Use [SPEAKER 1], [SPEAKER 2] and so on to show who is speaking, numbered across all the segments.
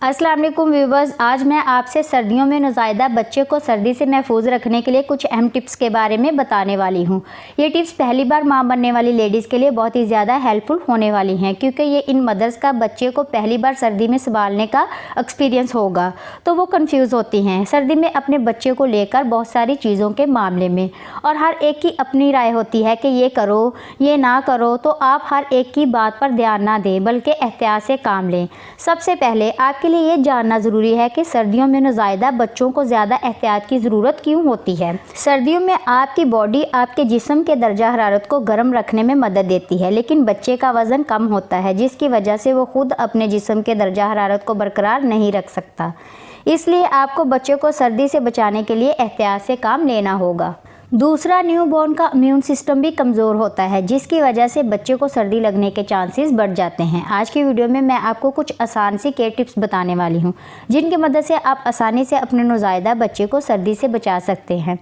[SPEAKER 1] अस्सलाम वालेकुम व्यूवर्स, आज मैं आपसे सर्दियों में नौज़ायदा बच्चे को सर्दी से महफूज रखने के लिए कुछ अहम टिप्स के बारे में बताने वाली हूँ। ये टिप्स पहली बार माँ बनने वाली लेडीज़ के लिए बहुत ही ज़्यादा हेल्पफुल होने वाली हैं, क्योंकि ये इन मदर्स का बच्चे को पहली बार सर्दी में संभालने का एक्सपीरियंस होगा, तो वो कन्फ्यूज़ होती हैं सर्दी में अपने बच्चे को लेकर बहुत सारी चीज़ों के मामले में। और हर एक की अपनी राय होती है कि ये करो, ये ना करो, तो आप हर एक की बात पर ध्यान ना दें बल्कि एहतियात से काम लें। सबसे पहले आपके लिए ये जानना ज़रूरी है कि सर्दियों में नौज़ायदा बच्चों को ज़्यादा एहतियात की ज़रूरत क्यों होती है। सर्दियों में आपकी बॉडी आपके जिस्म के दर्जा हरारत को गर्म रखने में मदद देती है, लेकिन बच्चे का वज़न कम होता है, जिसकी वजह से वो खुद अपने जिस्म के दर्जा हरारत को बरकरार नहीं रख सकता। इसलिए आपको बच्चे को सर्दी से बचाने के लिए एहतियात से काम लेना होगा। दूसरा, न्यूबॉर्न का इम्यून सिस्टम भी कमज़ोर होता है, जिसकी वजह से बच्चे को सर्दी लगने के चांसेस बढ़ जाते हैं। आज की वीडियो में मैं आपको कुछ आसान सी केयर टिप्स बताने वाली हूं, जिनकी मदद से आप आसानी से अपने नौज़ायदा बच्चे को सर्दी से बचा सकते हैं।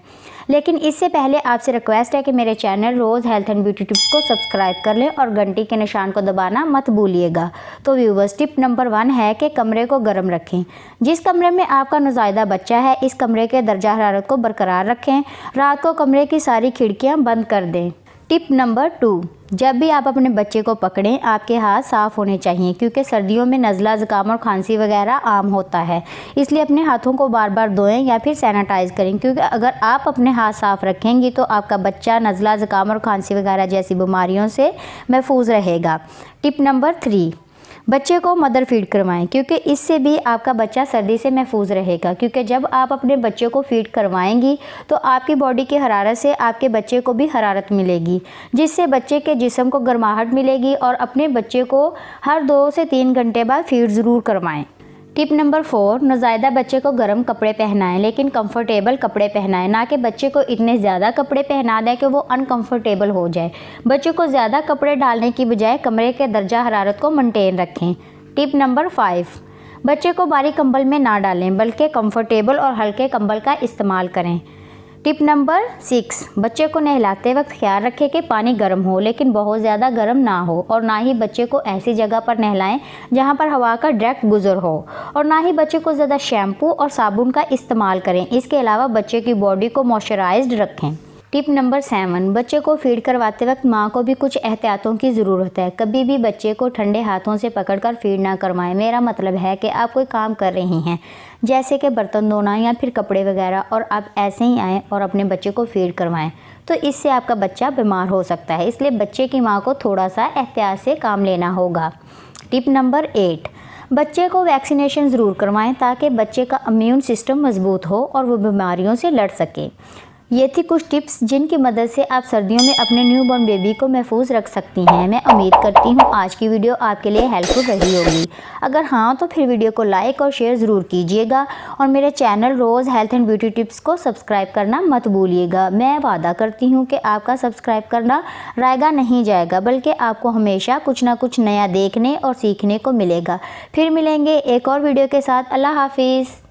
[SPEAKER 1] लेकिन इससे पहले आपसे रिक्वेस्ट है कि मेरे channel Roz health and beauty tips को सब्सक्राइब कर लें और घंटी के निशान को दबाना मत भूलिएगा। तो व्यूवर्स, टिप नंबर 1 है कि कमरे को गर्म रखें। जिस कमरे में आपका नौज़ायदा बच्चा है, इस कमरे के दर्जा हरारत को बरकरार रखें। रात को कमरे की सारी खिड़कियां बंद कर दें। टिप नंबर 2, जब भी आप अपने बच्चे को पकड़ें, आपके हाथ साफ़ होने चाहिए, क्योंकि सर्दियों में नज़ला, ज़ुकाम और खांसी वगैरह आम होता है। इसलिए अपने हाथों को बार बार धोएं या फिर सैनिटाइज़ करें, क्योंकि अगर आप अपने हाथ साफ़ रखेंगी तो आपका बच्चा नज़ला, ज़ुकाम और खांसी वगैरह जैसी बीमारियों से महफूज रहेगा। टिप नंबर 3, बच्चे को मदर फीड करवाएं, क्योंकि इससे भी आपका बच्चा सर्दी से महफूज रहेगा। क्योंकि जब आप अपने बच्चे को फीड करवाएंगी तो आपकी बॉडी की हरारत से आपके बच्चे को भी हरारत मिलेगी, जिससे बच्चे के जिस्म को गर्माहट मिलेगी। और अपने बच्चे को हर 2 से 3 घंटे बाद फीड ज़रूर करवाएं। टिप नंबर 4, नौज़ायदा बच्चे को गर्म कपड़े पहनाएं, लेकिन कंफर्टेबल कपड़े पहनाएं, ना कि बच्चे को इतने ज़्यादा कपड़े पहना दें कि वो अनकंफर्टेबल हो जाए। बच्चे को ज़्यादा कपड़े डालने की बजाय कमरे के दर्जा हरारत को मेंटेन रखें। टिप नंबर 5, बच्चे को भारी कंबल में ना डालें, बल्कि कंफर्टेबल और हल्के कंबल का इस्तेमाल करें। टिप नंबर 6, बच्चे को नहलाते वक्त ख्याल रखें कि पानी गर्म हो, लेकिन बहुत ज़्यादा गर्म ना हो। और ना ही बच्चे को ऐसी जगह पर नहलाएं जहां पर हवा का डायरेक्ट गुजर हो। और ना ही बच्चे को ज़्यादा शैम्पू और साबुन का इस्तेमाल करें। इसके अलावा बच्चे की बॉडी को मॉइस्चराइज्ड रखें। टिप नंबर 7, बच्चे को फीड करवाते वक्त माँ को भी कुछ एहतियातों की ज़रूरत है। कभी भी बच्चे को ठंडे हाथों से पकड़कर फीड ना करवाएं। मेरा मतलब है कि आप कोई काम कर रही हैं, जैसे कि बर्तन धोना या फिर कपड़े वगैरह, और आप ऐसे ही आएँ और अपने बच्चे को फीड करवाएं, तो इससे आपका बच्चा बीमार हो सकता है। इसलिए बच्चे की माँ को थोड़ा सा एहतियात से काम लेना होगा। टिप नंबर 8, बच्चे को वैक्सीनेशन ज़रूर करवाएं, ताकि बच्चे का इम्यून सिस्टम मजबूत हो और वो बीमारियों से लड़ सके। ये थी कुछ टिप्स जिनकी मदद से आप सर्दियों में अपने न्यूबॉर्न बेबी को महफूज रख सकती हैं। मैं उम्मीद करती हूँ आज की वीडियो आपके लिए हेल्पफुल रही होगी। अगर हाँ, तो फिर वीडियो को लाइक और शेयर ज़रूर कीजिएगा और मेरे channel Roz health and beauty tips को सब्सक्राइब करना मत भूलिएगा। मैं वादा करती हूँ कि आपका सब्सक्राइब करना रायगा नहीं जाएगा, बल्कि आपको हमेशा कुछ ना कुछ नया देखने और सीखने को मिलेगा। फिर मिलेंगे एक और वीडियो के साथ। अल्लाह हाफिज़।